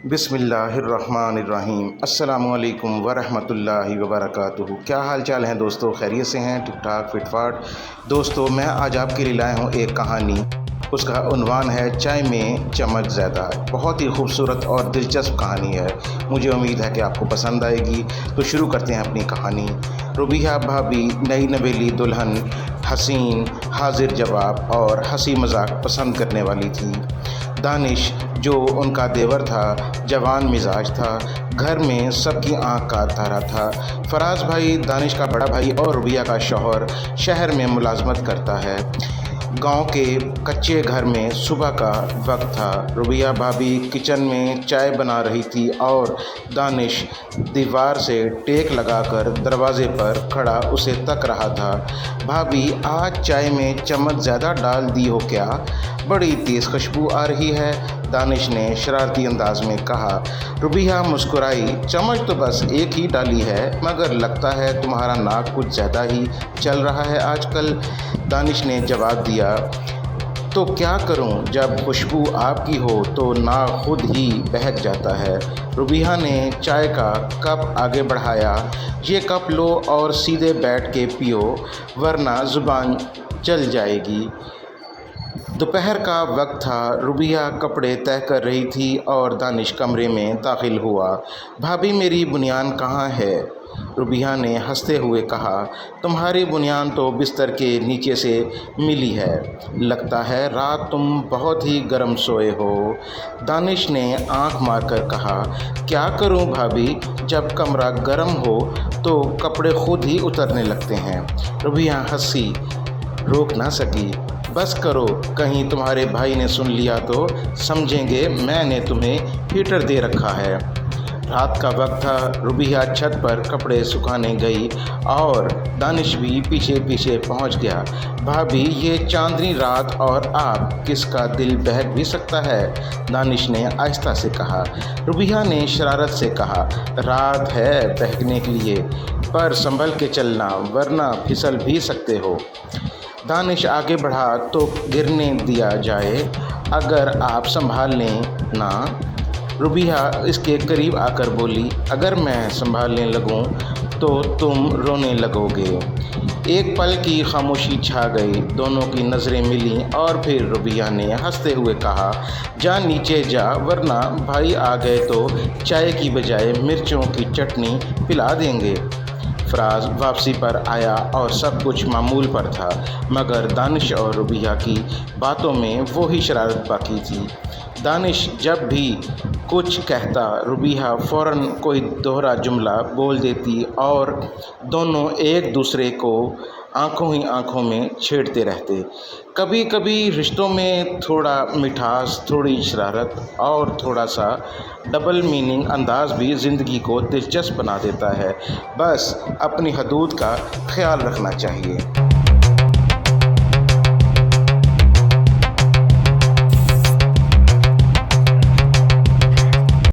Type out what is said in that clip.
بسم اللہ الرحمن الرحیم۔ السلام علیکم ورحمۃ اللہ وبرکاتہ۔ کیا حال چال ہیں دوستو؟ خیریت سے ہیں؟ ٹھیک ٹھاک فٹ فاٹ؟ دوستو میں آج آپ کے لیے لایا ہوں ایک کہانی۔ اس کا عنوان ہے چائے میں چمک زیادہ۔ بہت ہی خوبصورت اور دلچسپ کہانی ہے، مجھے امید ہے کہ آپ کو پسند آئے گی۔ تو شروع کرتے ہیں اپنی کہانی۔ ربیہ بھابھی نئی نویلی دلہن، حسین، حاضر جواب اور ہنسی مذاق پسند کرنے والی تھی۔ دانش جو ان کا دیور تھا جوان مزاج تھا، گھر میں سب کی آنکھ کا تارا تھا۔ فراز بھائی دانش کا بڑا بھائی اور ربیہ کا شوہر شہر میں ملازمت کرتا ہے۔ گاؤں کے کچے گھر میں صبح کا وقت تھا۔ ربیہ بھابھی کچن میں چائے بنا رہی تھی اور دانش دیوار سے ٹیک لگا کر دروازے پر کھڑا اسے تک رہا تھا۔ بھابھی آج چائے میں چمک زیادہ ڈال دی ہو کیا؟ بڑی تیز خوشبو آ رہی ہے، دانش نے شرارتی انداز میں کہا۔ ربیہ مسکرائی، چمچ تو بس ایک ہی ڈالی ہے، مگر لگتا ہے تمہارا ناک کچھ زیادہ ہی چل رہا ہے آج کل۔ دانش نے جواب دیا، تو کیا کروں، جب خوشبو آپ کی ہو تو ناک خود ہی بہک جاتا ہے۔ ربیہ نے چائے کا کپ آگے بڑھایا، یہ کپ لو اور سیدھے بیٹھ کے پیو ورنہ زبان جل جائے گی۔ دوپہر کا وقت تھا، ربیہ کپڑے طے کر رہی تھی اور دانش کمرے میں داخل ہوا۔ بھابھی میری بنیان کہاں ہے؟ ربیہ نے ہنستے ہوئے کہا، تمہاری بنیان تو بستر کے نیچے سے ملی ہے، لگتا ہے رات تم بہت ہی گرم سوئے ہو۔ دانش نے آنکھ مار کر کہا، کیا کروں بھابھی، جب کمرہ گرم ہو تو کپڑے خود ہی اترنے لگتے ہیں۔ ربیہ ہنسی، روک نہ سکی، بس کرو، کہیں تمہارے بھائی نے سن لیا تو سمجھیں گے میں نے تمہیں ہیٹر دے رکھا ہے۔ رات کا وقت تھا، ربیہ چھت پر کپڑے سکھانے گئی اور دانش بھی پیچھے پیچھے پہنچ گیا۔ بھابھی یہ چاندنی رات اور آپ کس کا دل بہک بھی سکتا ہے، دانش نے آہستہ سے کہا۔ ربیہ نے شرارت سے کہا، رات ہے بہکنے کے لیے، پر سنبھل کے چلنا ورنہ پھسل بھی سکتے ہو۔ دانش آگے بڑھا، تو گرنے دیا جائے، اگر آپ سنبھال لیں نا۔ ربیہ اس کے قریب آ کر بولی، اگر میں سنبھالنے لگوں تو تم رونے لگو گے۔ ایک پل کی خاموشی چھا گئی، دونوں کی نظریں ملیں اور پھر ربیہ نے ہنستے ہوئے کہا، جا نیچے جا ورنہ بھائی آ گئے تو چائے کی بجائے مرچوں کی چٹنی پلا دیں گے۔ فراز واپسی پر آیا اور سب کچھ معمول پر تھا، مگر دانش اور ربیہ کی باتوں میں وہی شرارت باقی تھی۔ دانش جب بھی کچھ کہتا، ربیہ فوراً کوئی دوہرا جملہ بول دیتی اور دونوں ایک دوسرے کو آنکھوں ہی آنکھوں میں چھیڑتے رہتے۔ کبھی کبھی رشتوں میں تھوڑا مٹھاس، تھوڑی شرارت اور تھوڑا سا ڈبل میننگ انداز بھی زندگی کو دلچسپ بنا دیتا ہے، بس اپنی حدود کا خیال رکھنا چاہیے۔